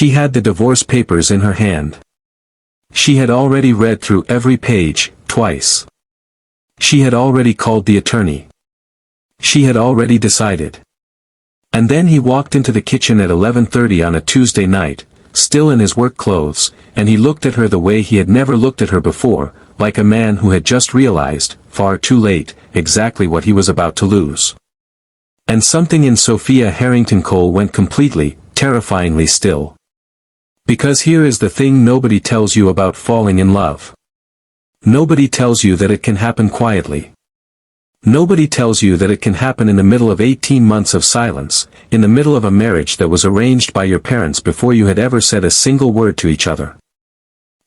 She had the divorce papers in her hand. She had already read through every page, twice. She had already called the attorney. She had already decided. And then he walked into the kitchen at 11:30 on a Tuesday night, still in his work clothes, and he looked at her the way he had never looked at her before, like a man who had just realized, far too late, exactly what he was about to lose. And something in Sophia Harrington Cole went completely, terrifyingly still. Because here is the thing nobody tells you about falling in love. Nobody tells you that it can happen quietly. Nobody tells you that it can happen in the middle of 18 months of silence, in the middle of a marriage that was arranged by your parents before you had ever said a single word to each other.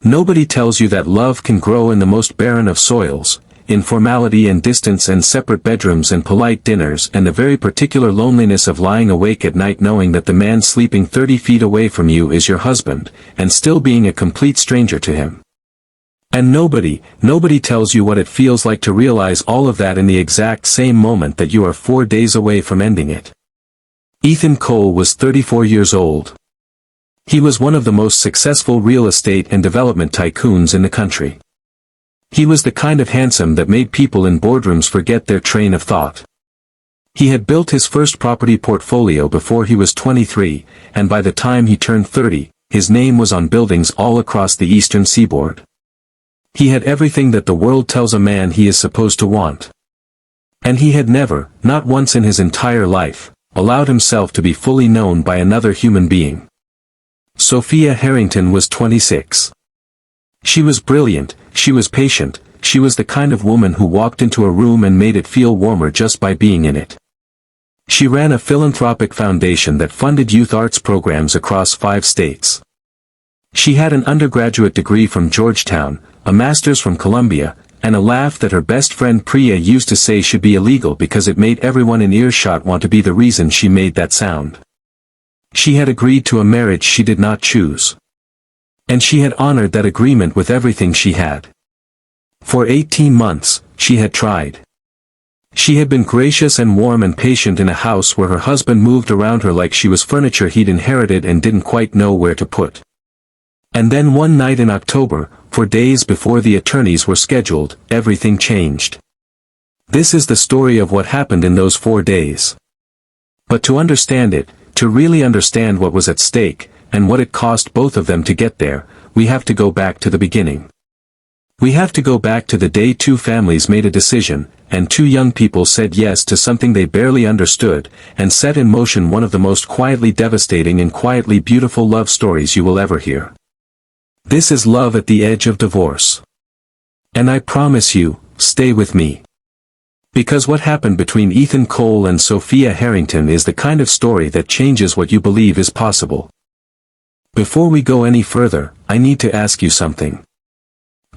Nobody tells you that love can grow in the most barren of soils, in formality and distance and separate bedrooms and polite dinners and the very particular loneliness of lying awake at night knowing that the man sleeping 30 feet away from you is your husband, and still being a complete stranger to him. And nobody tells you what it feels like to realize all of that in the exact same moment that you are 4 days away from ending it. Ethan Cole was 34 years old. He was one of the most successful real estate and development tycoons in the country. He was the kind of handsome that made people in boardrooms forget their train of thought. He had built his first property portfolio before he was 23, and by the time he turned 30, his name was on buildings all across the eastern seaboard. He had everything that the world tells a man he is supposed to want. And he had never, not once in his entire life, allowed himself to be fully known by another human being. Sophia Harrington was 26. She was brilliant, she was patient, she was the kind of woman who walked into a room and made it feel warmer just by being in it. She ran a philanthropic foundation that funded youth arts programs across 5 states. She had an undergraduate degree from Georgetown, a master's from Columbia, and a laugh that her best friend Priya used to say should be illegal because it made everyone in earshot want to be the reason she made that sound. She had agreed to a marriage she did not choose. And she had honored that agreement with everything she had. For 18 months, she had tried. She had been gracious and warm and patient in a house where her husband moved around her like she was furniture he'd inherited and didn't quite know where to put. And then one night in October, 4 days before the attorneys were scheduled, everything changed. This is the story of what happened in those 4 days. But to understand it, to really understand what was at stake, and what it cost both of them to get there, we have to go back to the beginning. We have to go back to the day 2 families made a decision, and 2 young people said yes to something they barely understood, and set in motion one of the most quietly devastating and quietly beautiful love stories you will ever hear. This is love at the edge of divorce. And I promise you, stay with me. Because what happened between Ethan Cole and Sophia Harrington is the kind of story that changes what you believe is possible. Before we go any further, I need to ask you something.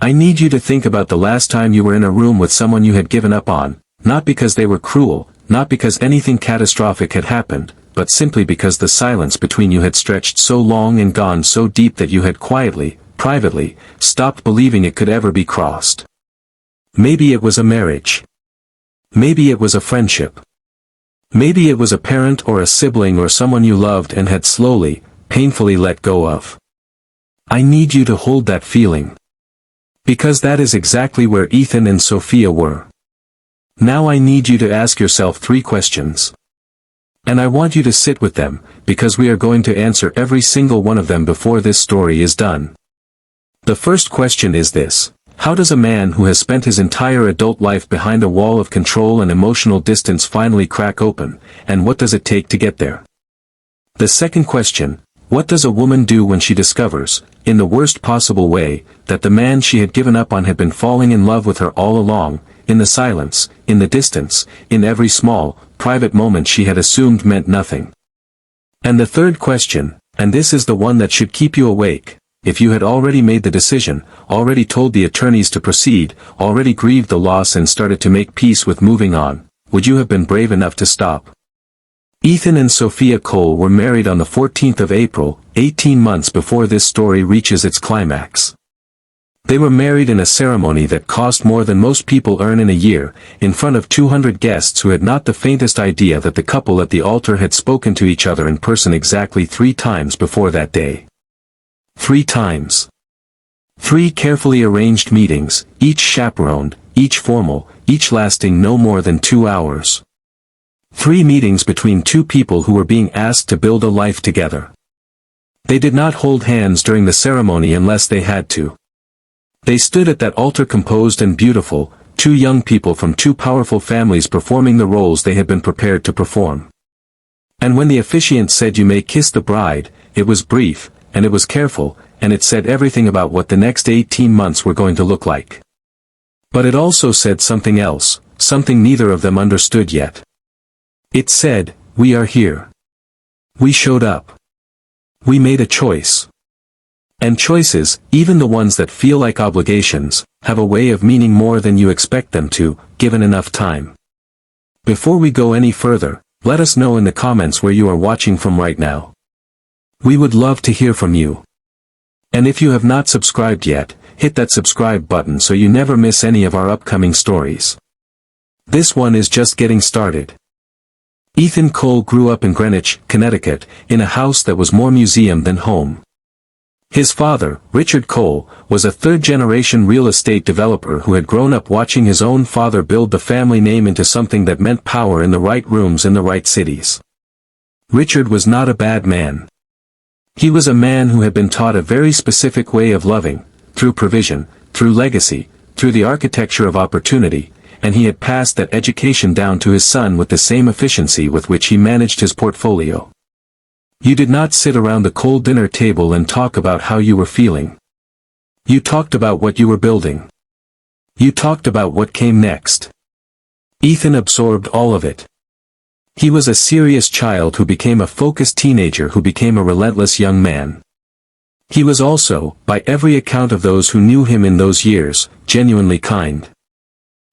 I need you to think about the last time you were in a room with someone you had given up on, not because they were cruel, not because anything catastrophic had happened, but simply because the silence between you had stretched so long and gone so deep that you had quietly, privately, stopped believing it could ever be crossed. Maybe it was a marriage. Maybe it was a friendship. Maybe it was a parent or a sibling or someone you loved and had slowly, painfully let go of. I need you to hold that feeling. Because that is exactly where Ethan and Sophia were. Now I need you to ask yourself 3 questions. And I want you to sit with them, because we are going to answer every single one of them before this story is done. The first question is this: how does a man who has spent his entire adult life behind a wall of control and emotional distance finally crack open, and what does it take to get there? The second question: what does a woman do when she discovers, in the worst possible way, that the man she had given up on had been falling in love with her all along, in the silence, in the distance, in every small, private moment she had assumed meant nothing? And the third question, and this is the one that should keep you awake: if you had already made the decision, already told the attorneys to proceed, already grieved the loss and started to make peace with moving on, would you have been brave enough to stop? Ethan and Sophia Cole were married on the 14th of April, 18 months before this story reaches its climax. They were married in a ceremony that cost more than most people earn in a year, in front of 200 guests who had not the faintest idea that the couple at the altar had spoken to each other in person exactly 3 times before that day. 3 times. 3 carefully arranged meetings, each chaperoned, each formal, each lasting no more than 2 hours. 3 meetings between 2 people who were being asked to build a life together. They did not hold hands during the ceremony unless they had to. They stood at that altar composed and beautiful, 2 young people from 2 powerful families performing the roles they had been prepared to perform. And when the officiant said, "You may kiss the bride," it was brief, and it was careful, and it said everything about what the next 18 months were going to look like. But it also said something else, something neither of them understood yet. It said, "We are here. We showed up. We made a choice." And choices, even the ones that feel like obligations, have a way of meaning more than you expect them to, given enough time. Before we go any further, let us know in the comments where you are watching from right now. We would love to hear from you. And if you have not subscribed yet, hit that subscribe button so you never miss any of our upcoming stories. This one is just getting started. Ethan Cole grew up in Greenwich, Connecticut, in a house that was more museum than home. His father, Richard Cole, was a 3rd-generation real estate developer who had grown up watching his own father build the family name into something that meant power in the right rooms in the right cities. Richard was not a bad man. He was a man who had been taught a very specific way of loving, through provision, through legacy, through the architecture of opportunity, and he had passed that education down to his son with the same efficiency with which he managed his portfolio. You did not sit around the cold dinner table and talk about how you were feeling. You talked about what you were building. You talked about what came next. Ethan absorbed all of it. He was a serious child who became a focused teenager who became a relentless young man. He was also, by every account of those who knew him in those years, genuinely kind.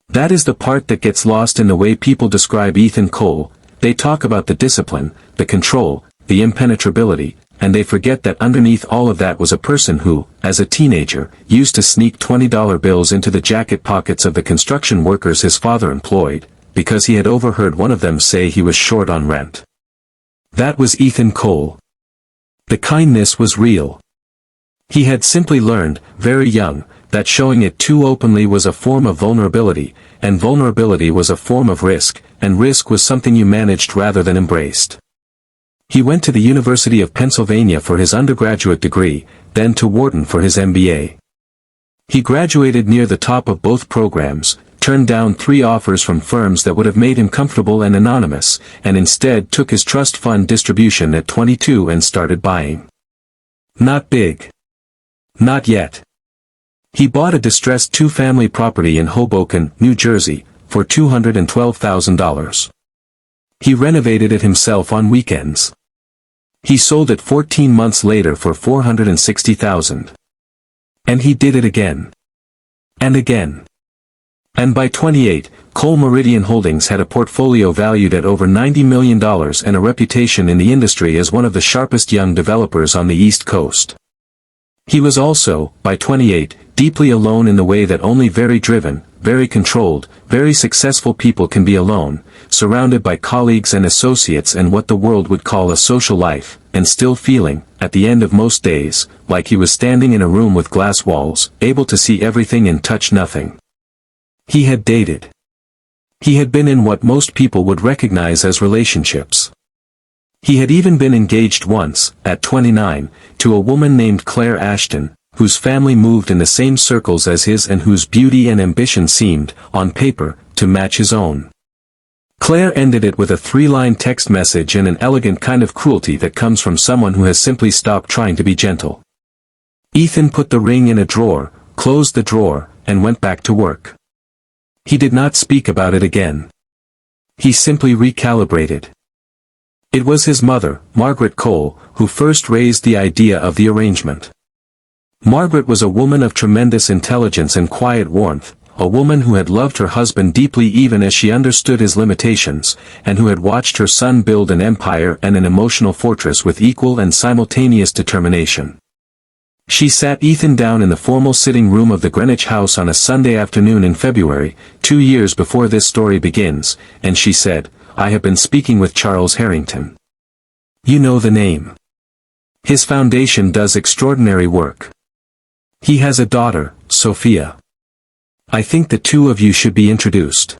That is the part that gets lost in the way people describe Ethan Cole. They talk about the discipline, the control, the impenetrability, and they forget that underneath all of that was a person who, as a teenager, used to sneak $20 bills into the jacket pockets of the construction workers his father employed, because he had overheard one of them say he was short on rent. That was Ethan Cole. The kindness was real. He had simply learned, very young, that showing it too openly was a form of vulnerability, and vulnerability was a form of risk, and risk was something you managed rather than embraced. He went to the University of Pennsylvania for his undergraduate degree, then to Wharton for his MBA. He graduated near the top of both programs, turned down 3 offers from firms that would have made him comfortable and anonymous, and instead took his trust fund distribution at 22 and started buying. Not big. Not yet. He bought a distressed 2-family property in Hoboken, New Jersey, for $212,000. He renovated it himself on weekends. He sold it 14 months later for $460,000. And he did it again. And again. And by 28, Cole Meridian Holdings had a portfolio valued at over $90 million and a reputation in the industry as one of the sharpest young developers on the East Coast. He was also, by 28, deeply alone in the way that only very driven, very controlled, very successful people can be alone, surrounded by colleagues and associates and what the world would call a social life, and still feeling, at the end of most days, like he was standing in a room with glass walls, able to see everything and touch nothing. He had dated. He had been in what most people would recognize as relationships. He had even been engaged once, at 29, to a woman named Claire Ashton, whose family moved in the same circles as his and whose beauty and ambition seemed, on paper, to match his own. Claire ended it with a 3-line text message and an elegant kind of cruelty that comes from someone who has simply stopped trying to be gentle. Ethan put the ring in a drawer, closed the drawer, and went back to work. He did not speak about it again. He simply recalibrated. It was his mother, Margaret Cole, who first raised the idea of the arrangement. Margaret was a woman of tremendous intelligence and quiet warmth, a woman who had loved her husband deeply even as she understood his limitations, and who had watched her son build an empire and an emotional fortress with equal and simultaneous determination. She sat Ethan down in the formal sitting room of the Greenwich House on a Sunday afternoon in February, 2 years before this story begins, and she said, "I have been speaking with Charles Harrington. You know the name. His foundation does extraordinary work. He has a daughter, Sophia. I think the two of you should be introduced."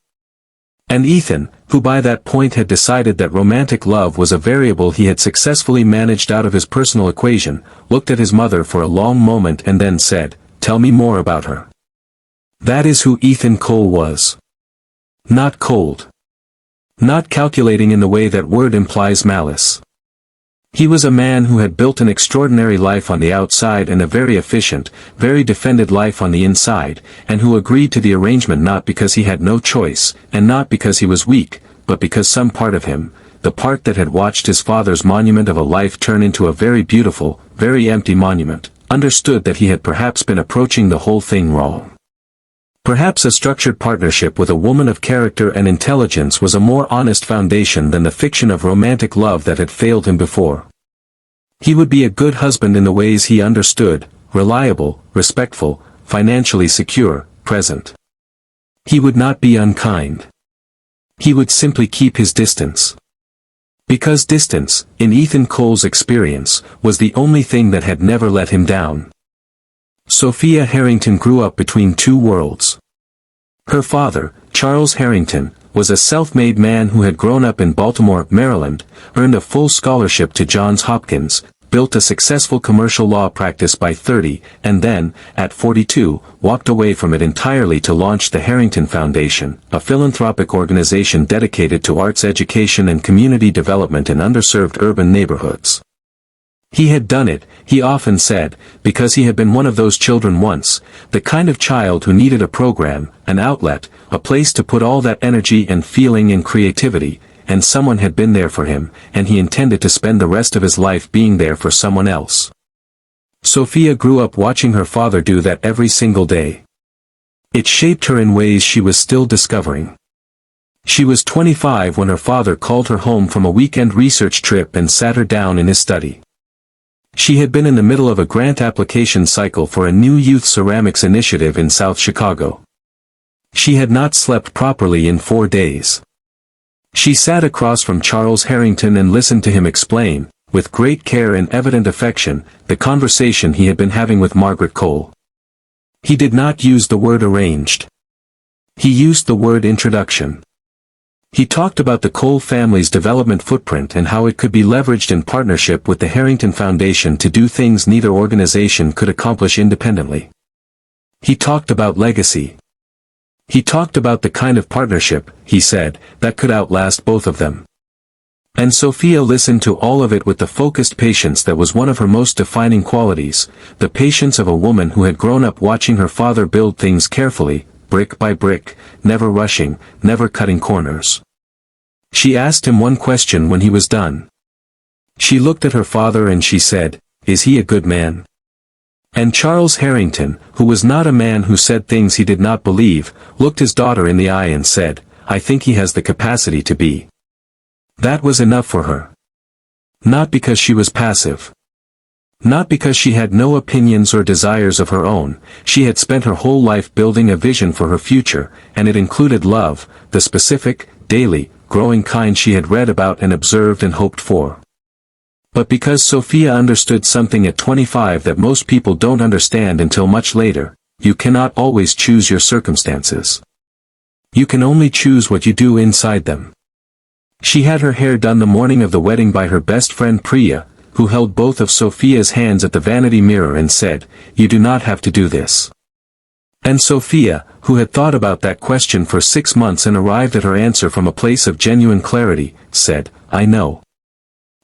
And Ethan, who by that point had decided that romantic love was a variable he had successfully managed out of his personal equation, looked at his mother for a long moment and then said, "Tell me more about her." That is who Ethan Cole was. Not cold. Not calculating in the way that word implies malice. He was a man who had built an extraordinary life on the outside and a very efficient, very defended life on the inside, and who agreed to the arrangement not because he had no choice, and not because he was weak, but because some part of him, the part that had watched his father's monument of a life turn into a very beautiful, very empty monument, understood that he had perhaps been approaching the whole thing wrong. Perhaps a structured partnership with a woman of character and intelligence was a more honest foundation than the fiction of romantic love that had failed him before. He would be a good husband in the ways he understood, reliable, respectful, financially secure, present. He would not be unkind. He would simply keep his distance. Because distance, in Ethan Cole's experience, was the only thing that had never let him down. Sophia Harrington grew up between two worlds. Her father, Charles Harrington, was a self-made man who had grown up in Baltimore, Maryland, earned a full scholarship to Johns Hopkins, built a successful commercial law practice by 30, and then, at 42, walked away from it entirely to launch the Harrington Foundation, a philanthropic organization dedicated to arts education and community development in underserved urban neighborhoods. He had done it, he often said, because he had been one of those children once, the kind of child who needed a program, an outlet, a place to put all that energy and feeling and creativity, and someone had been there for him, and he intended to spend the rest of his life being there for someone else. Sophia grew up watching her father do that every single day. It shaped her in ways she was still discovering. She was 25 when her father called her home from a weekend research trip and sat her down in his study. She had been in the middle of a grant application cycle for a new youth ceramics initiative in South Chicago. She had not slept properly in 4 days. She sat across from Charles Harrington and listened to him explain, with great care and evident affection, the conversation he had been having with Margaret Cole. He did not use the word arranged. He used the word introduction. He talked about the Cole family's development footprint and how it could be leveraged in partnership with the Harrington Foundation to do things neither organization could accomplish independently. He talked about legacy. He talked about the kind of partnership, he said, that could outlast both of them. And Sophia listened to all of it with the focused patience that was one of her most defining qualities, the patience of a woman who had grown up watching her father build things carefully, brick by brick, never rushing, never cutting corners. She asked him one question when he was done. She looked at her father and she said, "Is he a good man?" And Charles Harrington, who was not a man who said things he did not believe, looked his daughter in the eye and said, "I think he has the capacity to be." That was enough for her. Not because she was passive. Not because she had no opinions or desires of her own, she had spent her whole life building a vision for her future, and it included love, the specific, daily, growing kind she had read about and observed and hoped for. But because Sophia understood something at 25 that most people don't understand until much later, you cannot always choose your circumstances. You can only choose what you do inside them. She had her hair done the morning of the wedding by her best friend Priya, who held both of Sophia's hands at the vanity mirror and said, "You do not have to do this." And Sophia, who had thought about that question for 6 months and arrived at her answer from a place of genuine clarity, said, "I know."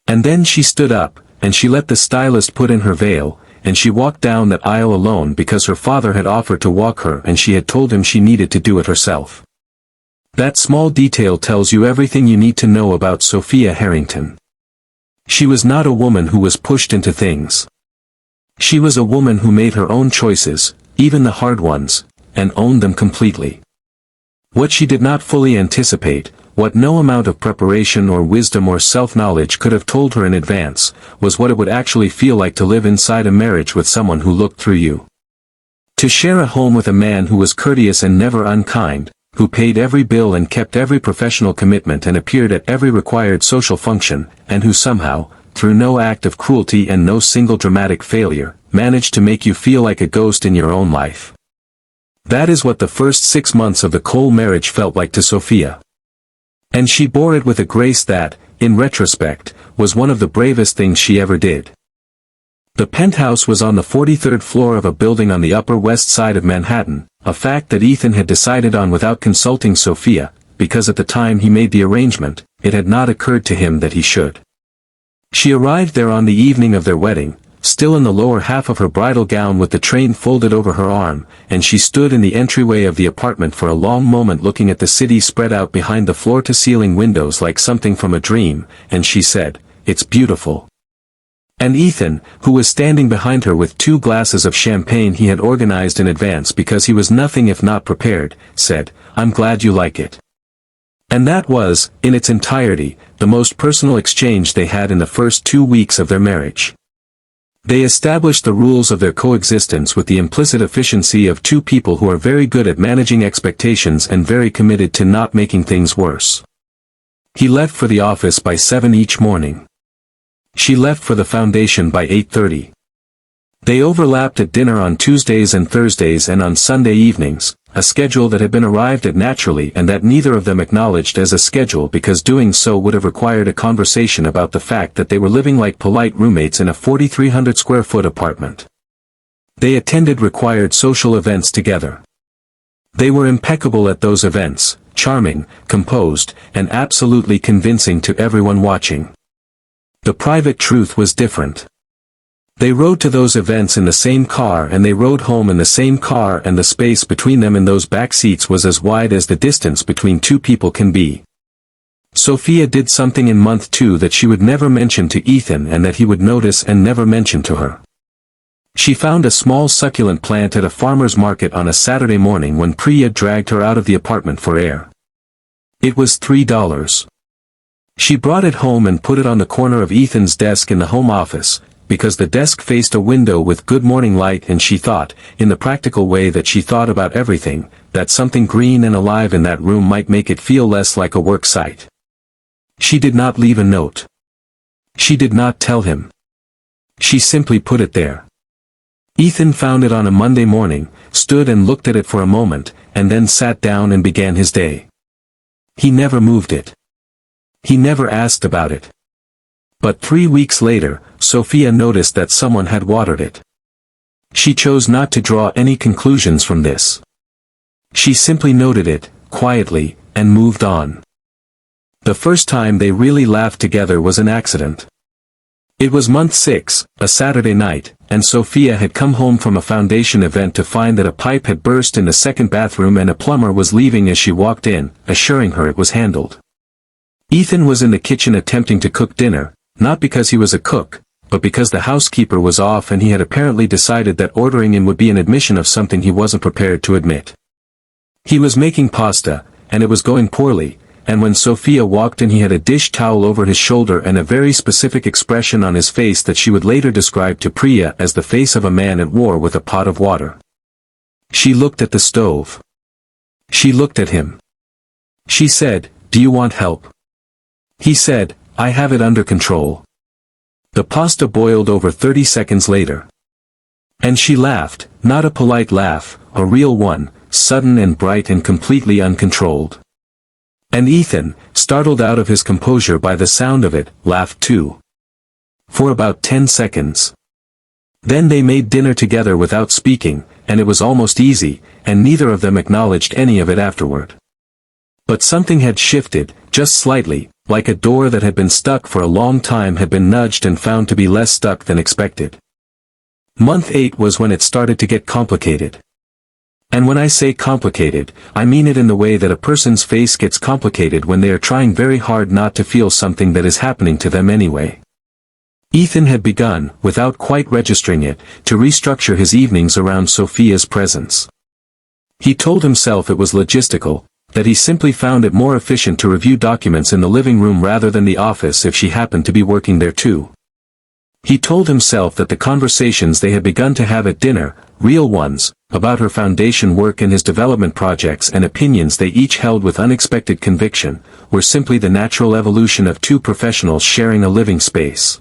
And then she stood up, and she let the stylist put in her veil, and she walked down that aisle alone because her father had offered to walk her and she had told him she needed to do it herself. That small detail tells you everything you need to know about Sophia Harrington. She was not a woman who was pushed into things. She was a woman who made her own choices, even the hard ones, and owned them completely. What she did not fully anticipate, what no amount of preparation or wisdom or self-knowledge could have told her in advance, was what it would actually feel like to live inside a marriage with someone who looked through you. To share a home with a man who was courteous and never unkind, who paid every bill and kept every professional commitment and appeared at every required social function, and who somehow, through no act of cruelty and no single dramatic failure, managed to make you feel like a ghost in your own life. That is what the first 6 months of the Cole marriage felt like to Sophia. And she bore it with a grace that, in retrospect, was one of the bravest things she ever did. The penthouse was on the 43rd floor of a building on the Upper West Side of Manhattan, a fact that Ethan had decided on without consulting Sophia, because at the time he made the arrangement, it had not occurred to him that he should. She arrived there on the evening of their wedding, still in the lower half of her bridal gown with the train folded over her arm, and she stood in the entryway of the apartment for a long moment looking at the city spread out behind the floor-to-ceiling windows like something from a dream, and she said, "It's beautiful." And Ethan, who was standing behind her with 2 glasses of champagne he had organized in advance because he was nothing if not prepared, said, "I'm glad you like it." And that was, in its entirety, the most personal exchange they had in the first 2 weeks of their marriage. They established the rules of their coexistence with the implicit efficiency of 2 people who are very good at managing expectations and very committed to not making things worse. He left for the office by 7 each morning. She left for the foundation by 8:30. They overlapped at dinner on Tuesdays and Thursdays and on Sunday evenings, a schedule that had been arrived at naturally and that neither of them acknowledged as a schedule because doing so would have required a conversation about the fact that they were living like polite roommates in a 4,300 square foot apartment. They attended required social events together. They were impeccable at those events, charming, composed, and absolutely convincing to everyone watching. The private truth was different. They rode to those events in the same car and they rode home in the same car, and the space between them in those back seats was as wide as the distance between 2 people can be. Sophia did something in month 2 that she would never mention to Ethan and that he would notice and never mention to her. She found a small succulent plant at a farmer's market on a Saturday morning when Priya dragged her out of the apartment for air. It was $3. She brought it home and put it on the corner of Ethan's desk in the home office, because the desk faced a window with good morning light, and she thought, in the practical way that she thought about everything, that something green and alive in that room might make it feel less like a work site. She did not leave a note. She did not tell him. She simply put it there. Ethan found it on a Monday morning, stood and looked at it for a moment, and then sat down and began his day. He never moved it. He never asked about it. But 3 weeks later, Sophia noticed that someone had watered it. She chose not to draw any conclusions from this. She simply noted it, quietly, and moved on. The first time they really laughed together was an accident. It was month 6, a Saturday night, and Sophia had come home from a foundation event to find that a pipe had burst in the second bathroom and a plumber was leaving as she walked in, assuring her it was handled. Ethan was in the kitchen attempting to cook dinner, not because he was a cook, but because the housekeeper was off and he had apparently decided that ordering in would be an admission of something he wasn't prepared to admit. He was making pasta, and it was going poorly, and when Sophia walked in he had a dish towel over his shoulder and a very specific expression on his face that she would later describe to Priya as the face of a man at war with a pot of water. She looked at the stove. She looked at him. She said, "Do you want help?" He said, "I have it under control." The pasta boiled over 30 seconds later. And she laughed, not a polite laugh, a real one, sudden and bright and completely uncontrolled. And Ethan, startled out of his composure by the sound of it, laughed too. For about 10 seconds. Then they made dinner together without speaking, and it was almost easy, and neither of them acknowledged any of it afterward. But something had shifted, just slightly, like a door that had been stuck for a long time had been nudged and found to be less stuck than expected. Month 8 was when it started to get complicated. And when I say complicated, I mean it in the way that a person's face gets complicated when they are trying very hard not to feel something that is happening to them anyway. Ethan had begun, without quite registering it, to restructure his evenings around Sophia's presence. He told himself it was logistical, That he simply found it more efficient to review documents in the living room rather than the office if she happened to be working there too. He told himself that the conversations they had begun to have at dinner, real ones, about her foundation work and his development projects and opinions they each held with unexpected conviction, were simply the natural evolution of two professionals sharing a living space.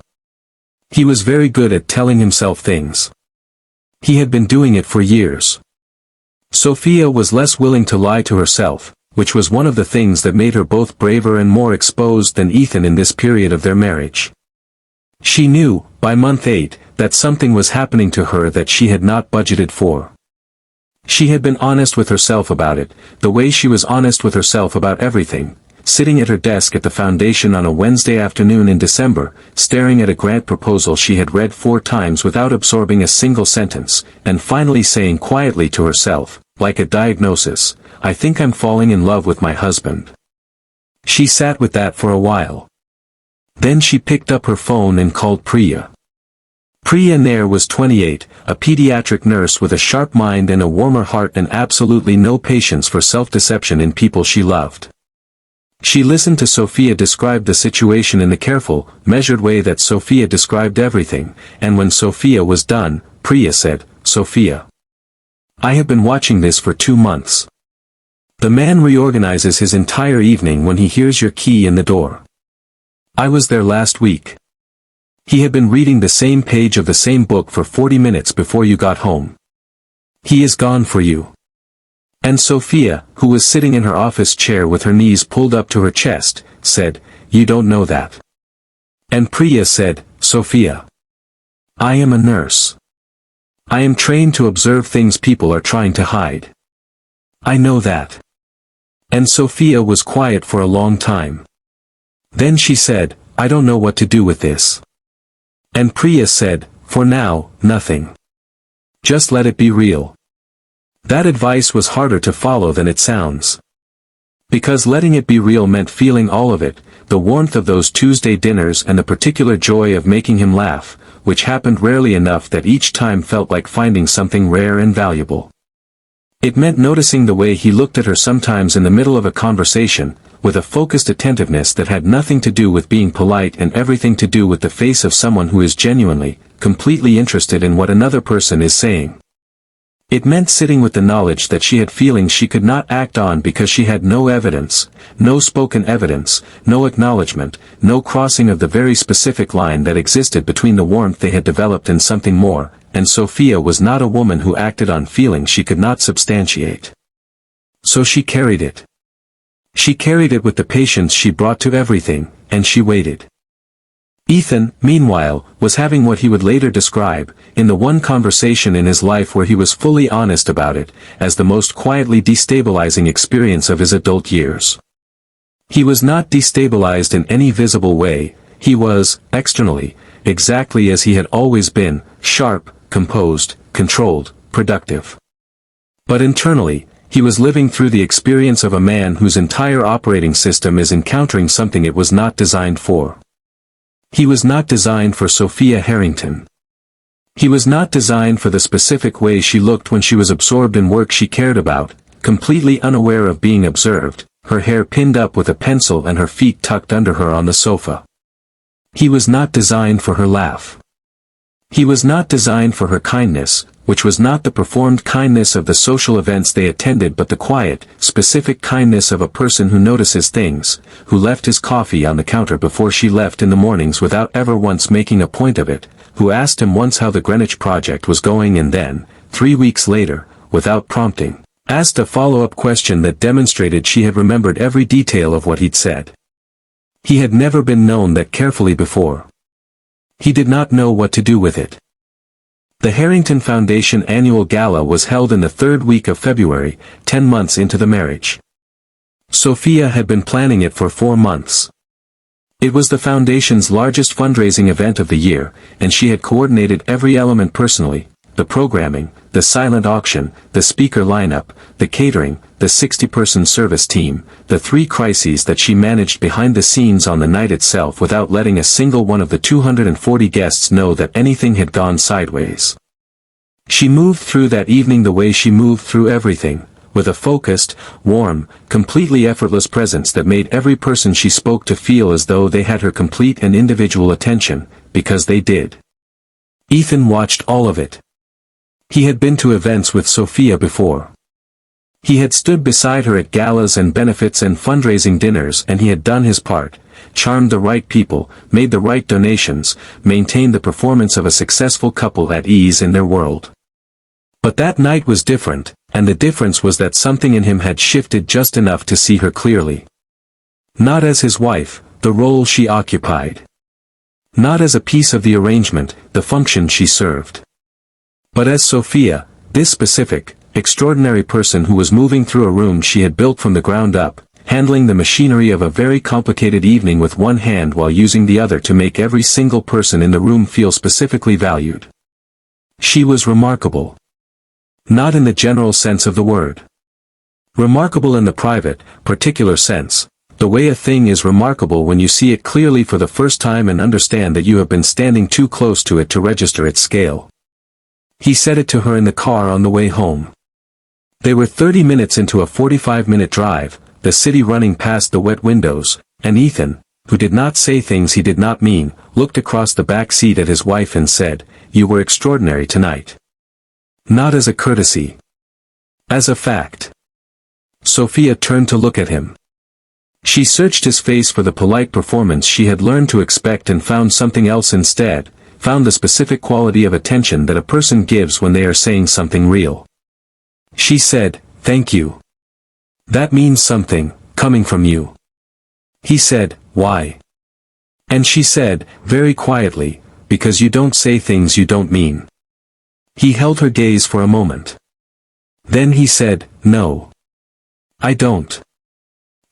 He was very good at telling himself things. He had been doing it for years. Sophia was less willing to lie to herself, which was one of the things that made her both braver and more exposed than Ethan in this period of their marriage. She knew, by month 8, that something was happening to her that she had not budgeted for. She had been honest with herself about it, the way she was honest with herself about everything, sitting at her desk at the foundation on a Wednesday afternoon in December, staring at a grant proposal she had read 4 times without absorbing a single sentence, and finally saying quietly to herself, like a diagnosis, "I think I'm falling in love with my husband." She sat with that for a while. Then she picked up her phone and called Priya. Priya Nair was 28, a pediatric nurse with a sharp mind and a warmer heart and absolutely no patience for self-deception in people she loved. She listened to Sophia describe the situation in the careful, measured way that Sophia described everything, and when Sophia was done, Priya said, "Sophia, I have been watching this for 2 months. The man reorganizes his entire evening when he hears your key in the door. I was there last week. He had been reading the same page of the same book for 40 minutes before you got home. He is gone for you." And Sophia, who was sitting in her office chair with her knees pulled up to her chest, said, "You don't know that." And Priya said, "Sophia, I am a nurse. I am trained to observe things people are trying to hide. I know that." And Sophia was quiet for a long time. Then she said, "I don't know what to do with this." And Priya said, "For now, nothing. Just let it be real." That advice was harder to follow than it sounds. Because letting it be real meant feeling all of it, the warmth of those Tuesday dinners and the particular joy of making him laugh, which happened rarely enough that each time felt like finding something rare and valuable. It meant noticing the way he looked at her sometimes in the middle of a conversation, with a focused attentiveness that had nothing to do with being polite and everything to do with the face of someone who is genuinely, completely interested in what another person is saying. It meant sitting with the knowledge that she had feelings she could not act on because she had no evidence, no spoken evidence, no acknowledgement, no crossing of the very specific line that existed between the warmth they had developed and something more, and Sophia was not a woman who acted on feelings she could not substantiate. So she carried it. She carried it with the patience she brought to everything, and she waited. Ethan, meanwhile, was having what he would later describe, in the one conversation in his life where he was fully honest about it, as the most quietly destabilizing experience of his adult years. He was not destabilized in any visible way, he was, externally, exactly as he had always been, sharp, composed, controlled, productive. But internally, he was living through the experience of a man whose entire operating system is encountering something it was not designed for. He was not designed for Sophia Harrington. He was not designed for the specific way she looked when she was absorbed in work she cared about, completely unaware of being observed, her hair pinned up with a pencil and her feet tucked under her on the sofa. He was not designed for her laugh. He was not designed for her kindness, which was not the performed kindness of the social events they attended but the quiet, specific kindness of a person who notices things, who left his coffee on the counter before she left in the mornings without ever once making a point of it, who asked him once how the Greenwich project was going and then, 3 weeks later, without prompting, asked a follow-up question that demonstrated she had remembered every detail of what he'd said. He had never been known that carefully before. He did not know what to do with it. The Harrington Foundation annual gala was held in the 3rd week of February, 10 months into the marriage. Sophia had been planning it for 4 months. It was the foundation's largest fundraising event of the year, and she had coordinated every element personally: the programming, the silent auction, the speaker lineup, the catering, the 60-person service team, the 3 crises that she managed behind the scenes on the night itself without letting a single one of the 240 guests know that anything had gone sideways. She moved through that evening the way she moved through everything, with a focused, warm, completely effortless presence that made every person she spoke to feel as though they had her complete and individual attention, because they did. Ethan watched all of it. He had been to events with Sophia before. He had stood beside her at galas and benefits and fundraising dinners, and he had done his part, charmed the right people, made the right donations, maintained the performance of a successful couple at ease in their world. But that night was different, and the difference was that something in him had shifted just enough to see her clearly. Not as his wife, the role she occupied. Not as a piece of the arrangement, the function she served. But as Sophia, this specific, extraordinary person who was moving through a room she had built from the ground up, handling the machinery of a very complicated evening with one hand while using the other to make every single person in the room feel specifically valued. She was remarkable. Not in the general sense of the word. Remarkable in the private, particular sense, the way a thing is remarkable when you see it clearly for the first time and understand that you have been standing too close to it to register its scale. He said it to her in the car on the way home. They were 30 minutes into a 45-minute drive, the city running past the wet windows, and Ethan, who did not say things he did not mean, looked across the back seat at his wife and said, "You were extraordinary tonight." Not as a courtesy. As a fact. Sophia turned to look at him. She searched his face for the polite performance she had learned to expect and found something else instead, found the specific quality of attention that a person gives when they are saying something real. She said, "Thank you. That means something, coming from you." He said, "Why?" And she said, very quietly, "Because you don't say things you don't mean." He held her gaze for a moment. Then he said, "No. I don't."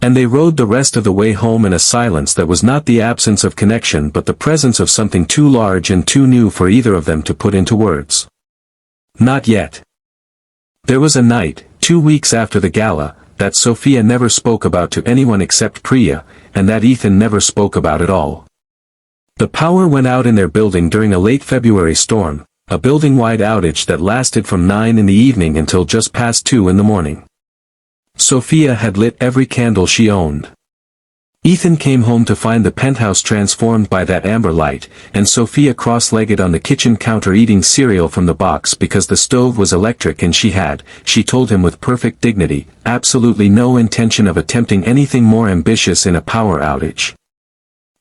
And they rode the rest of the way home in a silence that was not the absence of connection but the presence of something too large and too new for either of them to put into words. Not yet. There was a night, 2 weeks after the gala, that Sophia never spoke about to anyone except Priya, and that Ethan never spoke about at all. The power went out in their building during a late February storm, a building-wide outage that lasted from 9 in the evening until just past 2 in the morning. Sophia had lit every candle she owned. Ethan came home to find the penthouse transformed by that amber light, and Sophia cross-legged on the kitchen counter eating cereal from the box because the stove was electric and she told him with perfect dignity, absolutely no intention of attempting anything more ambitious in a power outage.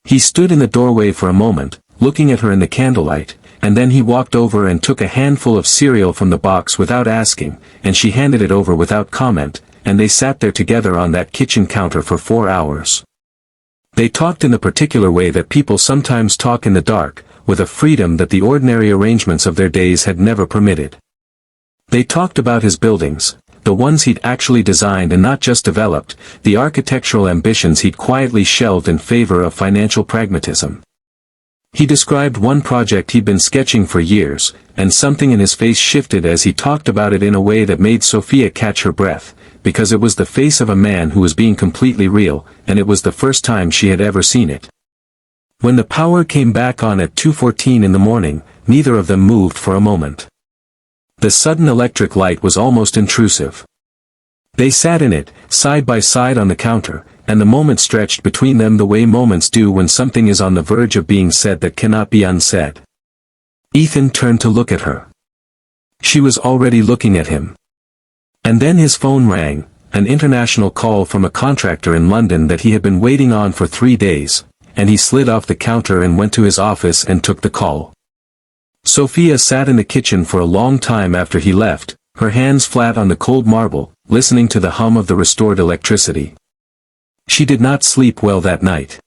He stood in the doorway for a moment, looking at her in the candlelight, and then he walked over and took a handful of cereal from the box without asking, and she handed it over without comment, and they sat there together on that kitchen counter for 4 hours. They talked in the particular way that people sometimes talk in the dark, with a freedom that the ordinary arrangements of their days had never permitted. They talked about his buildings, the ones he'd actually designed and not just developed, the architectural ambitions he'd quietly shelved in favor of financial pragmatism. He described one project he'd been sketching for years, and something in his face shifted as he talked about it in a way that made Sophia catch her breath, because it was the face of a man who was being completely real, and it was the first time she had ever seen it. When the power came back on at 2:14 in the morning, neither of them moved for a moment. The sudden electric light was almost intrusive. They sat in it, side by side on the counter, and the moment stretched between them the way moments do when something is on the verge of being said that cannot be unsaid. Ethan turned to look at her. She was already looking at him. And then his phone rang, an international call from a contractor in London that he had been waiting on for 3 days, and he slid off the counter and went to his office and took the call. Sophia sat in the kitchen for a long time after he left, her hands flat on the cold marble, listening to the hum of the restored electricity. She did not sleep well that night.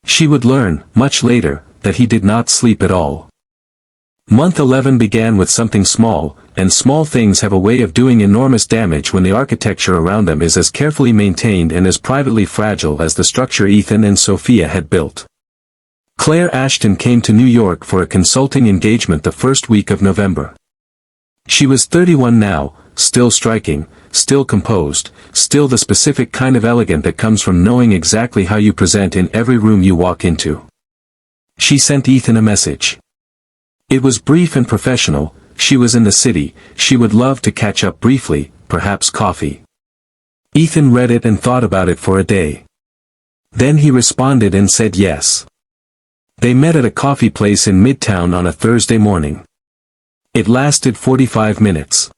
She would learn, much later, that he did not sleep at all. Month 11 began with something small, and small things have a way of doing enormous damage when the architecture around them is as carefully maintained and as privately fragile as the structure Ethan and Sophia had built. Claire Ashton came to New York for a consulting engagement the first week of November. She was 31 now, still striking, still composed, still the specific kind of elegant that comes from knowing exactly how you present in every room you walk into. She sent Ethan a message. It was brief and professional. She was in the city, she would love to catch up briefly, perhaps coffee. Ethan read it and thought about it for a day. Then he responded and said yes. They met at a coffee place in Midtown on a Thursday morning. It lasted 45 minutes.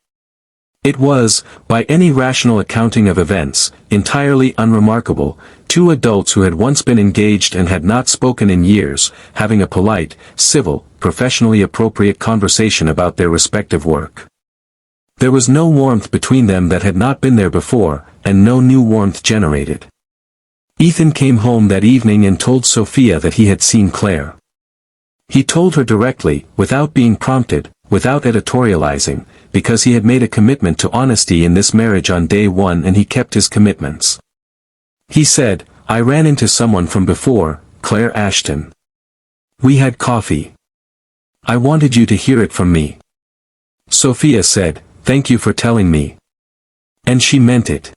It was, by any rational accounting of events, entirely unremarkable, two adults who had once been engaged and had not spoken in years, having a polite, civil, professionally appropriate conversation about their respective work. There was no warmth between them that had not been there before, and no new warmth generated. Ethan came home that evening and told Sophia that he had seen Claire. He told her directly, without being prompted, without editorializing, because he had made a commitment to honesty in this marriage on day one and he kept his commitments. He said, "I ran into someone from before, Claire Ashton. We had coffee. I wanted you to hear it from me." Sophia said, "Thank you for telling me." And she meant it.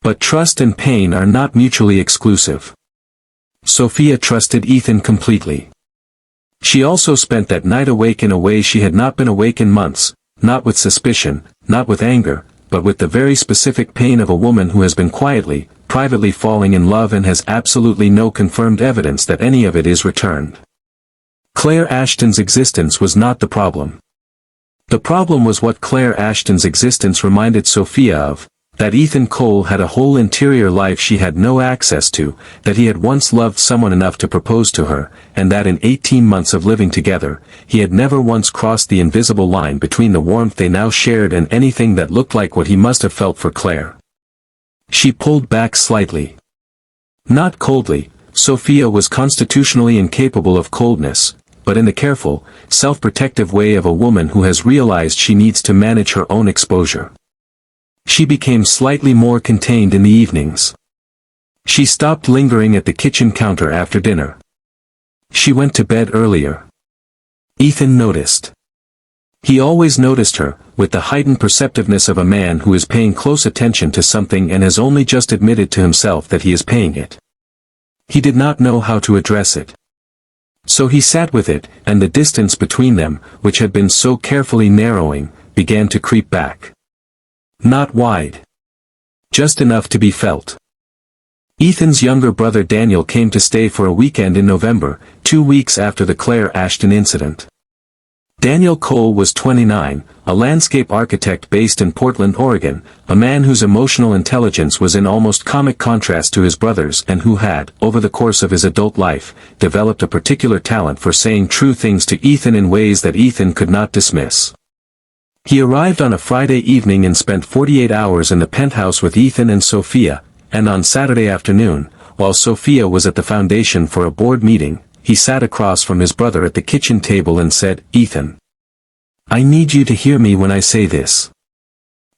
But trust and pain are not mutually exclusive. Sophia trusted Ethan completely. She also spent that night awake in a way she had not been awake in months, not with suspicion, not with anger, but with the very specific pain of a woman who has been quietly, privately falling in love and has absolutely no confirmed evidence that any of it is returned. Claire Ashton's existence was not the problem. The problem was what Claire Ashton's existence reminded Sophia of, that Ethan Cole had a whole interior life she had no access to, that he had once loved someone enough to propose to her, and that in 18 months of living together, he had never once crossed the invisible line between the warmth they now shared and anything that looked like what he must have felt for Claire. She pulled back slightly. Not coldly, Sophia was constitutionally incapable of coldness, but in the careful, self-protective way of a woman who has realized she needs to manage her own exposure. She became slightly more contained in the evenings. She stopped lingering at the kitchen counter after dinner. She went to bed earlier. Ethan noticed. He always noticed her, with the heightened perceptiveness of a man who is paying close attention to something and has only just admitted to himself that he is paying it. He did not know how to address it. So he sat with it, and the distance between them, which had been so carefully narrowing, began to creep back. Not wide. Just enough to be felt. Ethan's younger brother Daniel came to stay for a weekend in November, 2 weeks after the Claire Ashton incident. Daniel Cole was 29, a landscape architect based in Portland, Oregon, a man whose emotional intelligence was in almost comic contrast to his brother's and who had, over the course of his adult life, developed a particular talent for saying true things to Ethan in ways that Ethan could not dismiss. He arrived on a Friday evening and spent 48 hours in the penthouse with Ethan and Sophia, and on Saturday afternoon, while Sophia was at the foundation for a board meeting, he sat across from his brother at the kitchen table and said, "Ethan, I need you to hear me when I say this.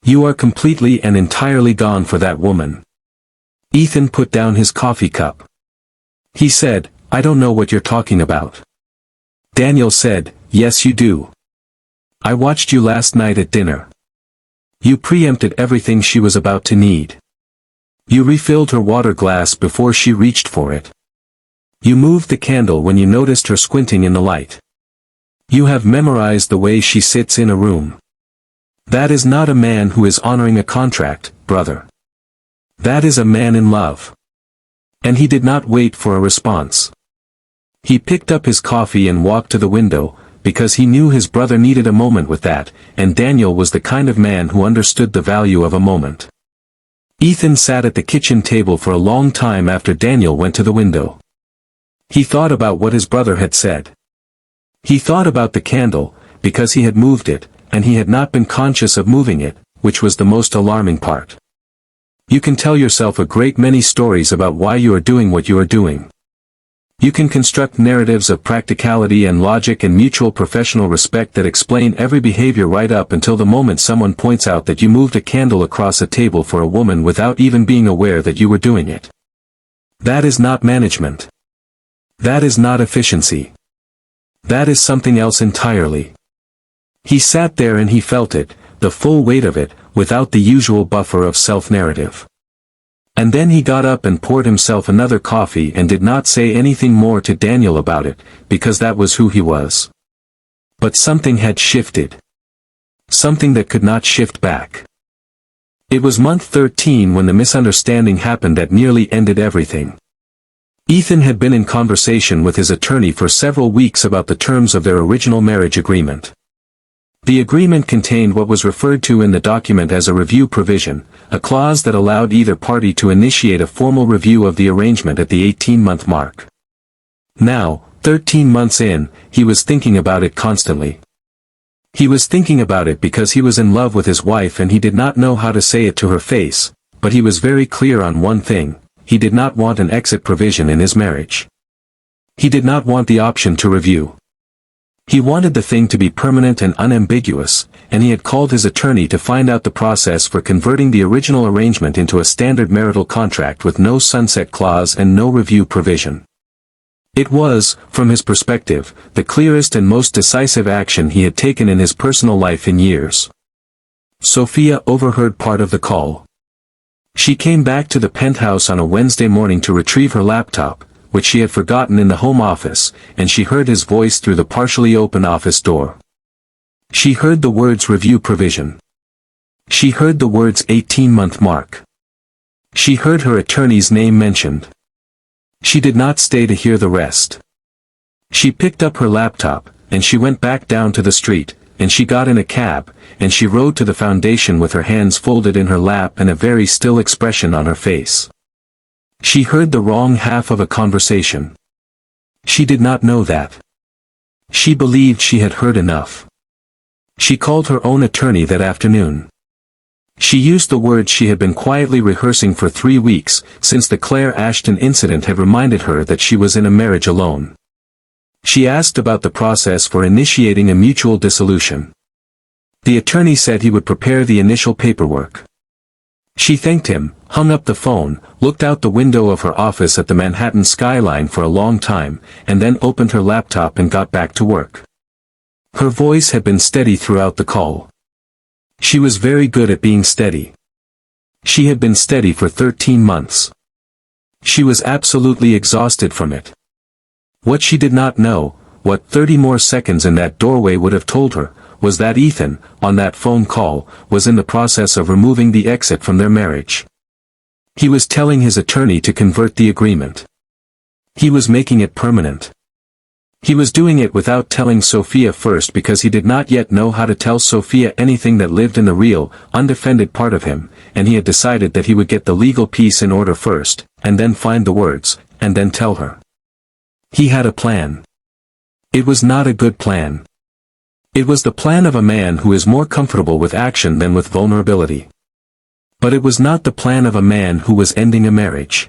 You are completely and entirely gone for that woman." Ethan put down his coffee cup. He said, "I don't know what you're talking about." Daniel said, "Yes you do. I watched you last night at dinner. You preempted everything she was about to need. You refilled her water glass before she reached for it. You moved the candle when you noticed her squinting in the light. You have memorized the way she sits in a room. That is not a man who is honoring a contract, brother. That is a man in love." And he did not wait for a response. He picked up his coffee and walked to the window, because he knew his brother needed a moment with that, and Daniel was the kind of man who understood the value of a moment. Ethan sat at the kitchen table for a long time after Daniel went to the window. He thought about what his brother had said. He thought about the candle, because he had moved it, and he had not been conscious of moving it, which was the most alarming part. You can tell yourself a great many stories about why you are doing what you are doing. You can construct narratives of practicality and logic and mutual professional respect that explain every behavior right up until the moment someone points out that you moved a candle across a table for a woman without even being aware that you were doing it. That is not management. That is not efficiency. That is something else entirely. He sat there and he felt it, the full weight of it, without the usual buffer of self-narrative. And then he got up and poured himself another coffee and did not say anything more to Daniel about it, because that was who he was. But something had shifted. Something that could not shift back. It was month 13 when the misunderstanding happened that nearly ended everything. Ethan had been in conversation with his attorney for several weeks about the terms of their original marriage agreement. The agreement contained what was referred to in the document as a review provision, a clause that allowed either party to initiate a formal review of the arrangement at the 18-month mark. Now, 13 months in, he was thinking about it constantly. He was thinking about it because he was in love with his wife and he did not know how to say it to her face, but he was very clear on one thing: he did not want an exit provision in his marriage. He did not want the option to review. He wanted the thing to be permanent and unambiguous, and he had called his attorney to find out the process for converting the original arrangement into a standard marital contract with no sunset clause and no review provision. It was, from his perspective, the clearest and most decisive action he had taken in his personal life in years. Sophia overheard part of the call. She came back to the penthouse on a Wednesday morning to retrieve her laptop, which she had forgotten in the home office, and she heard his voice through the partially open office door. She heard the words review provision. She heard the words 18-month mark. She heard her attorney's name mentioned. She did not stay to hear the rest. She picked up her laptop, and she went back down to the street, and she got in a cab, and she rode to the foundation with her hands folded in her lap and a very still expression on her face. She heard the wrong half of a conversation. She did not know that. She believed she had heard enough. She called her own attorney that afternoon. She used the words she had been quietly rehearsing for 3 weeks, since the Claire Ashton incident had reminded her that she was in a marriage alone. She asked about the process for initiating a mutual dissolution. The attorney said he would prepare the initial paperwork. She thanked him, hung up the phone, looked out the window of her office at the Manhattan skyline for a long time, and then opened her laptop and got back to work. Her voice had been steady throughout the call. She was very good at being steady. She had been steady for 13 months. She was absolutely exhausted from it. What she did not know, what 30 more seconds in that doorway would have told her, was that Ethan, on that phone call, was in the process of removing the exit from their marriage. He was telling his attorney to convert the agreement. He was making it permanent. He was doing it without telling Sophia first because he did not yet know how to tell Sophia anything that lived in the real, undefended part of him, and he had decided that he would get the legal piece in order first, and then find the words, and then tell her. He had a plan. It was not a good plan. It was the plan of a man who is more comfortable with action than with vulnerability. But it was not the plan of a man who was ending a marriage.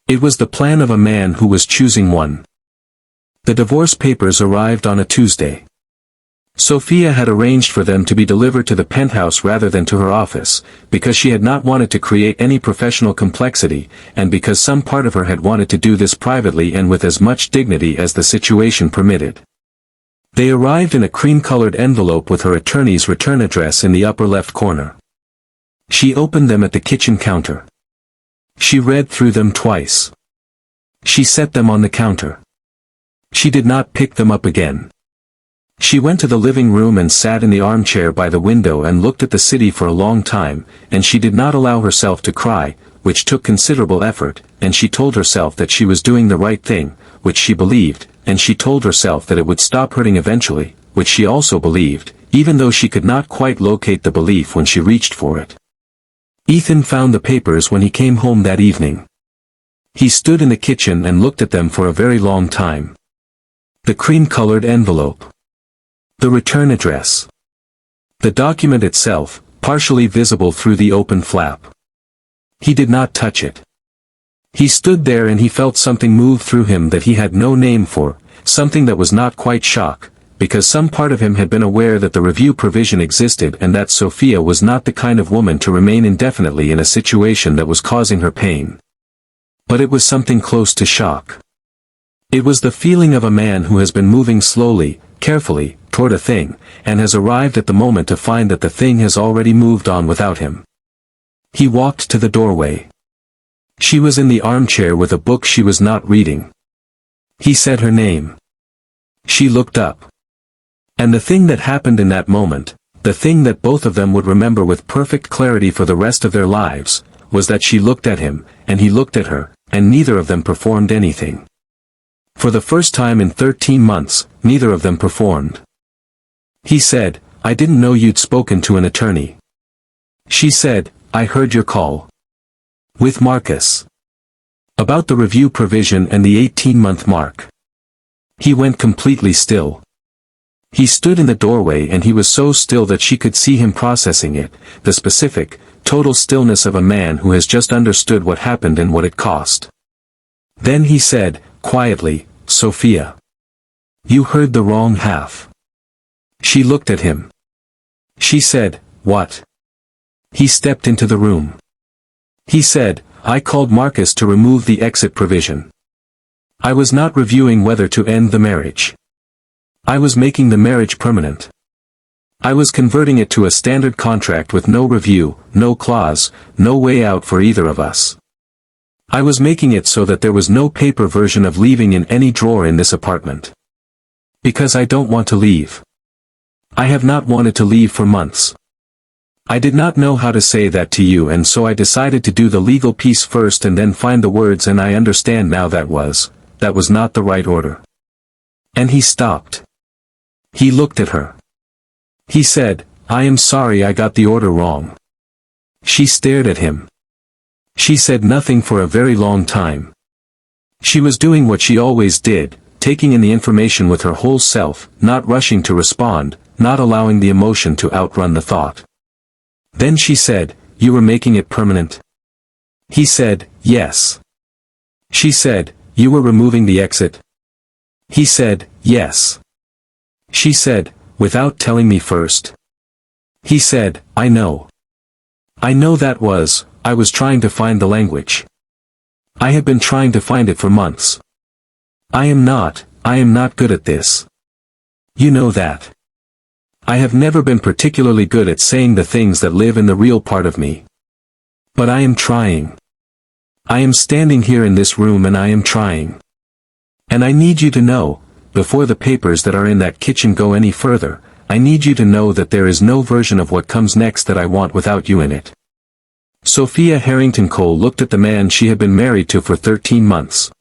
It was the plan of a man who was choosing one. The divorce papers arrived on a Tuesday. Sophia had arranged for them to be delivered to the penthouse rather than to her office, because she had not wanted to create any professional complexity, and because some part of her had wanted to do this privately and with as much dignity as the situation permitted. They arrived in a cream-colored envelope with her attorney's return address in the upper left corner. She opened them at the kitchen counter. She read through them twice. She set them on the counter. She did not pick them up again. She went to the living room and sat in the armchair by the window and looked at the city for a long time, and she did not allow herself to cry, which took considerable effort, and she told herself that she was doing the right thing, which she believed, and she told herself that it would stop hurting eventually, which she also believed, even though she could not quite locate the belief when she reached for it. Ethan found the papers when he came home that evening. He stood in the kitchen and looked at them for a very long time. The cream-colored envelope. The return address. The document itself, partially visible through the open flap. He did not touch it. He stood there and he felt something move through him that he had no name for, something that was not quite shock, because some part of him had been aware that the review provision existed and that Sophia was not the kind of woman to remain indefinitely in a situation that was causing her pain. But it was something close to shock. It was the feeling of a man who has been moving slowly, carefully, toward a thing, and has arrived at the moment to find that the thing has already moved on without him. He walked to the doorway. She was in the armchair with a book she was not reading. He said her name. She looked up. And the thing that happened in that moment, The thing that both of them would remember with perfect clarity for the rest of their lives, was that she looked at him, and he looked at her, and neither of them performed anything. For the first time in 13 months, neither of them performed. He said, "I didn't know you'd spoken to an attorney." She said, "I heard your call. With Marcus. About the review provision and the 18-month mark." He went completely still. He stood in the doorway and he was so still that she could see him processing it, the specific, total stillness of a man who has just understood what happened and what it cost. Then he said, quietly, "Sophia. You heard the wrong half." She looked at him. She said, "What?" He stepped into the room. He said, "I called Marcus to remove the exit provision. I was not reviewing whether to end the marriage. I was making the marriage permanent. I was converting it to a standard contract with no review, no clause, no way out for either of us. I was making it so that there was no paper version of leaving in any drawer in this apartment. Because I don't want to leave. I have not wanted to leave for months. I did not know how to say that to you, and so I decided to do the legal piece first and then find the words, and I understand now that was not the right order." And he stopped. He looked at her. He said, "I am sorry I got the order wrong." She stared at him. She said nothing for a very long time. She was doing what she always did, taking in the information with her whole self, not rushing to respond, not allowing the emotion to outrun the thought. Then she said, "You were making it permanent?" He said, "Yes." She said, "You were removing the exit?" He said, "Yes." She said, "Without telling me first?" He said, "I know. I know I was trying to find the language. I have been trying to find it for months. I am not good at this. You know that. I have never been particularly good at saying the things that live in the real part of me. But I am trying. I am standing here in this room and I am trying. And I need you to know, before the papers that are in that kitchen go any further, I need you to know that there is no version of what comes next that I want without you in it." Sophia Harrington Cole looked at the man she had been married to for 13 months.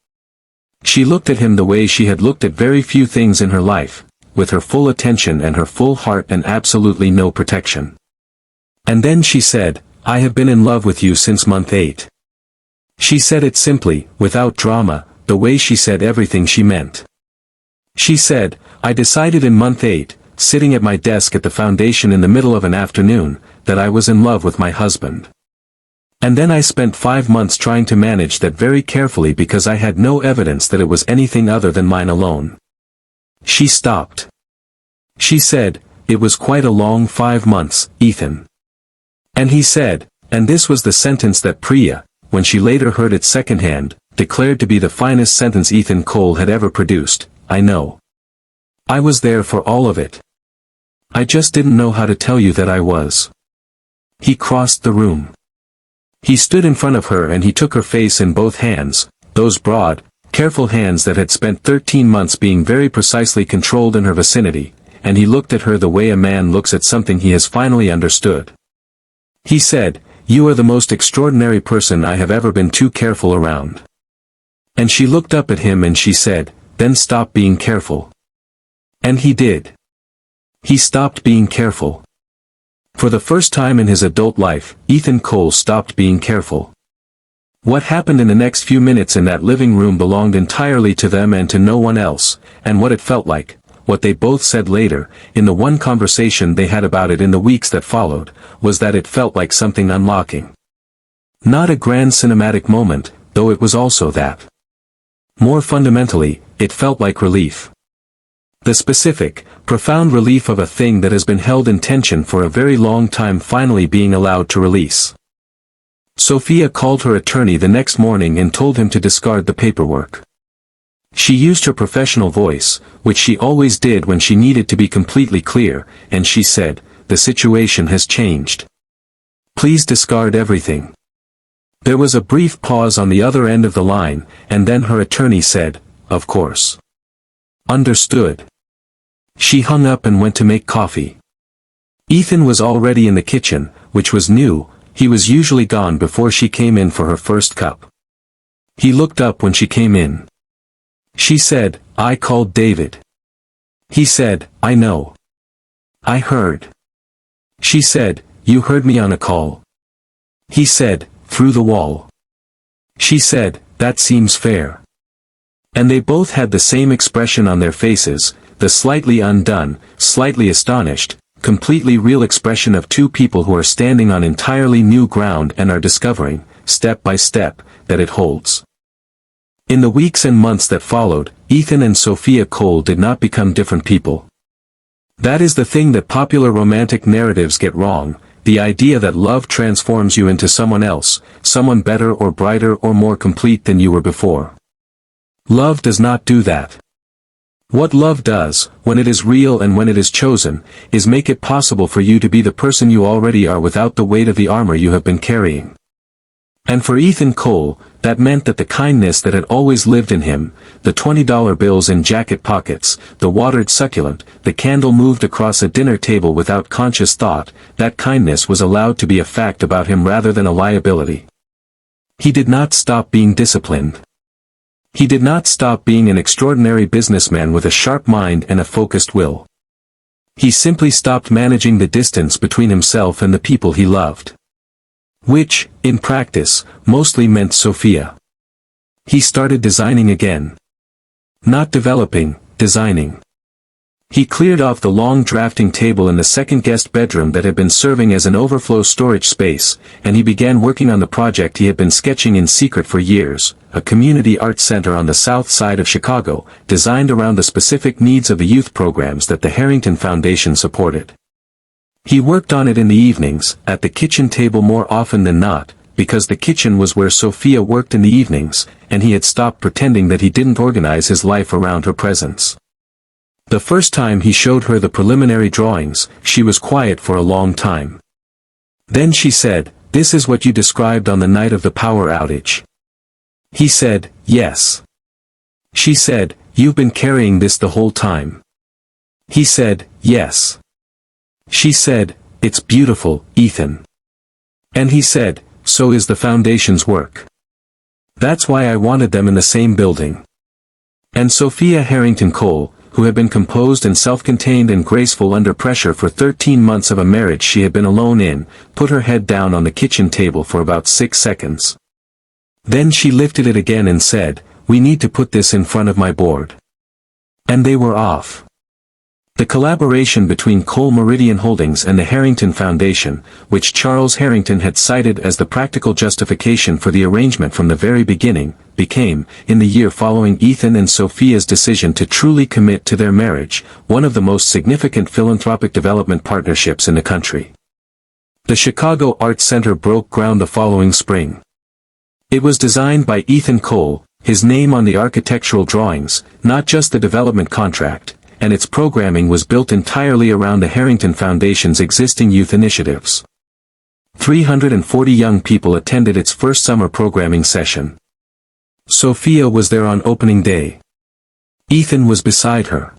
She looked at him the way she had looked at very few things in her life, with her full attention and her full heart and absolutely no protection. And then she said, "I have been in love with you since month 8. She said it simply, without drama, the way she said everything she meant. She said, "I decided in month 8, sitting at my desk at the foundation in the middle of an afternoon, that I was in love with my husband. And then I spent 5 months trying to manage that very carefully because I had no evidence that it was anything other than mine alone." She stopped. She said, "It was quite a long 5 months, Ethan." And he said, and this was the sentence that Priya, when she later heard it secondhand, declared to be the finest sentence Ethan Cole had ever produced, "I know. I was there for all of it. I just didn't know how to tell you that I was." He crossed the room. He stood in front of her and he took her face in both hands, those broad, careful hands that had spent 13 months being very precisely controlled in her vicinity, and he looked at her the way a man looks at something he has finally understood. He said, "You are the most extraordinary person I have ever been too careful around." And she looked up at him and she said, "Then stop being careful." And he did. He stopped being careful. For the first time in his adult life, Ethan Cole stopped being careful. What happened in the next few minutes in that living room belonged entirely to them and to no one else, and what it felt like, what they both said later, in the one conversation they had about it in the weeks that followed, was that it felt like something unlocking. Not a grand cinematic moment, though it was also that. More fundamentally, it felt like relief. The specific, profound relief of a thing that has been held in tension for a very long time finally being allowed to release. Sophia called her attorney the next morning and told him to discard the paperwork. She used her professional voice, which she always did when she needed to be completely clear, and she said, "The situation has changed. Please discard everything." There was a brief pause on the other end of the line, and then her attorney said, "Of course. Understood." She hung up and went to make coffee. Ethan was already in the kitchen, which was new. He was usually gone before she came in for her first cup. He looked up when she came in. She said, "I called David." He said, "I know. I heard." She said, "You heard me on a call." He said, "Through the wall." She said, "That seems fair." And they both had the same expression on their faces, the slightly undone, slightly astonished, completely real expression of two people who are standing on entirely new ground and are discovering, step by step, that it holds. In the weeks and months that followed, Ethan and Sophia Cole did not become different people. That is the thing that popular romantic narratives get wrong, the idea that love transforms you into someone else, someone better or brighter or more complete than you were before. Love does not do that. What love does, when it is real and when it is chosen, is make it possible for you to be the person you already are without the weight of the armor you have been carrying. And for Ethan Cole, that meant that the kindness that had always lived in him, the $20 bills in jacket pockets, the watered succulent, the candle moved across a dinner table without conscious thought, that kindness was allowed to be a fact about him rather than a liability. He did not stop being disciplined. He did not stop being an extraordinary businessman with a sharp mind and a focused will. He simply stopped managing the distance between himself and the people he loved. Which, in practice, mostly meant Sophia. He started designing again. Not developing, designing. He cleared off the long drafting table in the second guest bedroom that had been serving as an overflow storage space, and he began working on the project he had been sketching in secret for years, a community art center on the south side of Chicago, designed around the specific needs of the youth programs that the Harrington Foundation supported. He worked on it in the evenings, at the kitchen table more often than not, because the kitchen was where Sophia worked in the evenings, and he had stopped pretending that he didn't organize his life around her presence. The first time he showed her the preliminary drawings, she was quiet for a long time. Then she said, "This is what you described on the night of the power outage." He said, "Yes." She said, "You've been carrying this the whole time." He said, "Yes." She said, "It's beautiful, Ethan." And he said, "So is the foundation's work. That's why I wanted them in the same building." And Sophia Harrington Cole, who had been composed and self-contained and graceful under pressure for 13 months of a marriage she had been alone in, put her head down on the kitchen table for about 6 seconds. Then she lifted it again and said, "We need to put this in front of my board." And they were off. The collaboration between Cole Meridian Holdings and the Harrington Foundation, which Charles Harrington had cited as the practical justification for the arrangement from the very beginning, became, in the year following Ethan and Sophia's decision to truly commit to their marriage, one of the most significant philanthropic development partnerships in the country. The Chicago Arts Center broke ground the following spring. It was designed by Ethan Cole, his name on the architectural drawings, not just the development contract, and its programming was built entirely around the Harrington Foundation's existing youth initiatives. 340 young people attended its first summer programming session. Sophia was there on opening day. Ethan was beside her.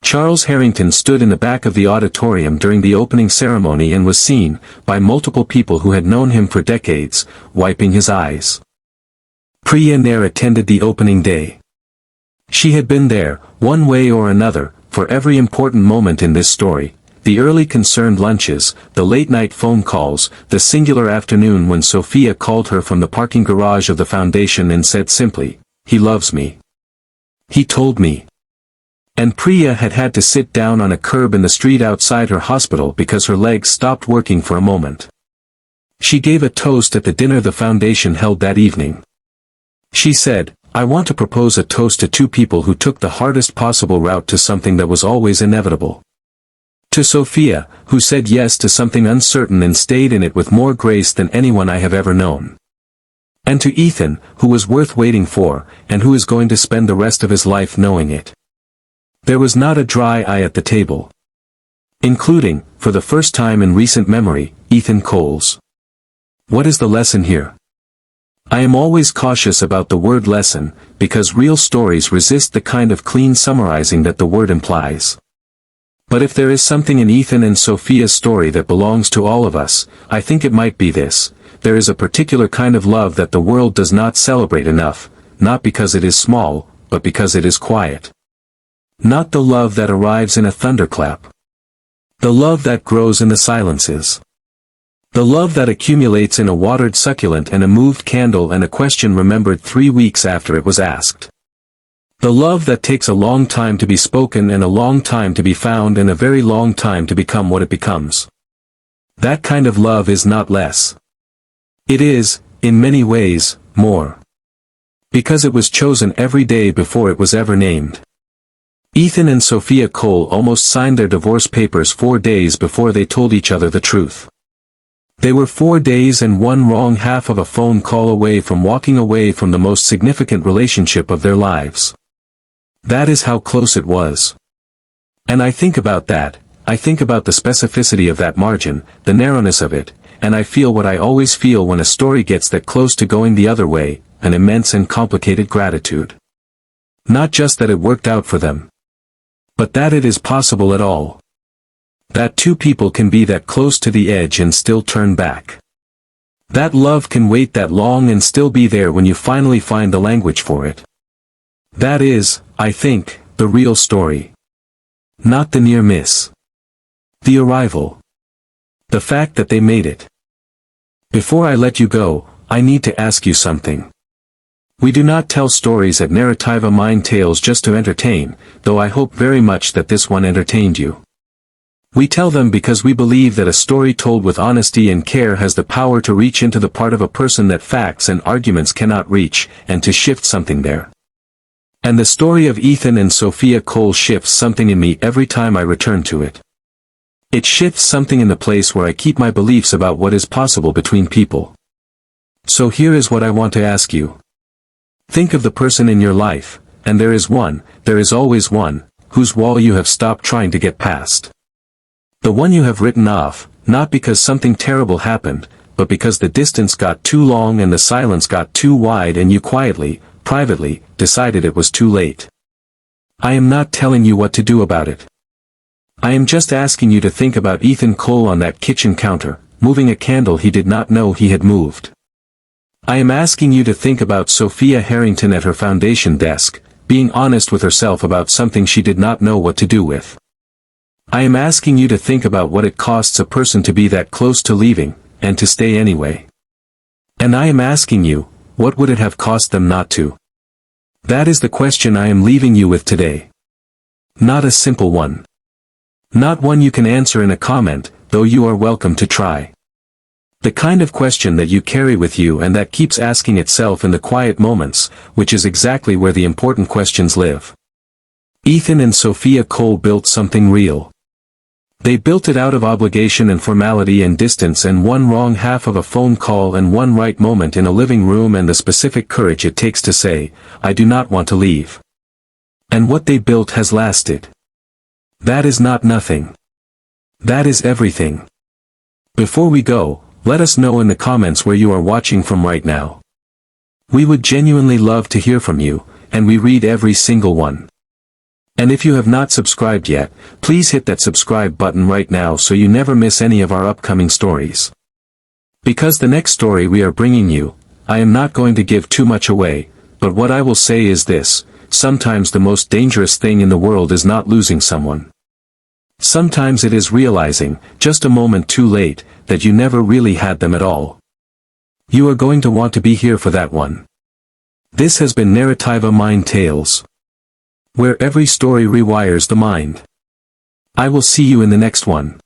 Charles Harrington stood in the back of the auditorium during the opening ceremony and was seen, by multiple people who had known him for decades, wiping his eyes. Priya Nair attended the opening day. She had been there, one way or another, for every important moment in this story, the early concerned lunches, the late-night phone calls, the singular afternoon when Sophia called her from the parking garage of the foundation and said simply, "He loves me. He told me." And Priya had had to sit down on a curb in the street outside her hospital because her legs stopped working for a moment. She gave a toast at the dinner the foundation held that evening. She said, "I want to propose a toast to two people who took the hardest possible route to something that was always inevitable. To Sophia, who said yes to something uncertain and stayed in it with more grace than anyone I have ever known. And to Ethan, who was worth waiting for, and who is going to spend the rest of his life knowing it." There was not a dry eye at the table. Including, for the first time in recent memory, Ethan Cole's. What is the lesson here? I am always cautious about the word lesson, because real stories resist the kind of clean summarizing that the word implies. But if there is something in Ethan and Sophia's story that belongs to all of us, I think it might be this: there is a particular kind of love that the world does not celebrate enough, not because it is small, but because it is quiet. Not the love that arrives in a thunderclap. The love that grows in the silences. The love that accumulates in a watered succulent and a moved candle and a question remembered 3 weeks after it was asked. The love that takes a long time to be spoken and a long time to be found and a very long time to become what it becomes. That kind of love is not less. It is, in many ways, more. Because it was chosen every day before it was ever named. Ethan and Sophia Cole almost signed their divorce papers 4 days before they told each other the truth. They were 4 days and one wrong half of a phone call away from walking away from the most significant relationship of their lives. That is how close it was. And I think about that, I think about the specificity of that margin, the narrowness of it, and I feel what I always feel when a story gets that close to going the other way, an immense and complicated gratitude. Not just that it worked out for them, but that it is possible at all. That two people can be that close to the edge and still turn back. That love can wait that long and still be there when you finally find the language for it. That is, I think, the real story. Not the near miss. The arrival. The fact that they made it. Before I let you go, I need to ask you something. We do not tell stories at Narrativa Mind Tales just to entertain, though I hope very much that this one entertained you. We tell them because we believe that a story told with honesty and care has the power to reach into the part of a person that facts and arguments cannot reach, and to shift something there. And the story of Ethan and Sophia Cole shifts something in me every time I return to it. It shifts something in the place where I keep my beliefs about what is possible between people. So here is what I want to ask you. Think of the person in your life, and there is always one, whose wall you have stopped trying to get past. The one you have written off, not because something terrible happened, but because the distance got too long and the silence got too wide and you quietly, privately, decided it was too late. I am not telling you what to do about it. I am just asking you to think about Ethan Cole on that kitchen counter, moving a candle he did not know he had moved. I am asking you to think about Sophia Harrington at her foundation desk, being honest with herself about something she did not know what to do with. I am asking you to think about what it costs a person to be that close to leaving, and to stay anyway. And I am asking you, what would it have cost them not to? That is the question I am leaving you with today. Not a simple one. Not one you can answer in a comment, though you are welcome to try. The kind of question that you carry with you and that keeps asking itself in the quiet moments, which is exactly where the important questions live. Ethan and Sophia Cole built something real. They built it out of obligation and formality and distance and one wrong half of a phone call and one right moment in a living room and the specific courage it takes to say, I do not want to leave. And what they built has lasted. That is not nothing. That is everything. Before we go, let us know in the comments where you are watching from right now. We would genuinely love to hear from you, and we read every single one. And if you have not subscribed yet, please hit that subscribe button right now so you never miss any of our upcoming stories. Because the next story we are bringing you, I am not going to give too much away, but what I will say is this: sometimes the most dangerous thing in the world is not losing someone. Sometimes it is realizing, just a moment too late, that you never really had them at all. You are going to want to be here for that one. This has been Narrativa Mind Tales, where every story rewires the mind. I will see you in the next one.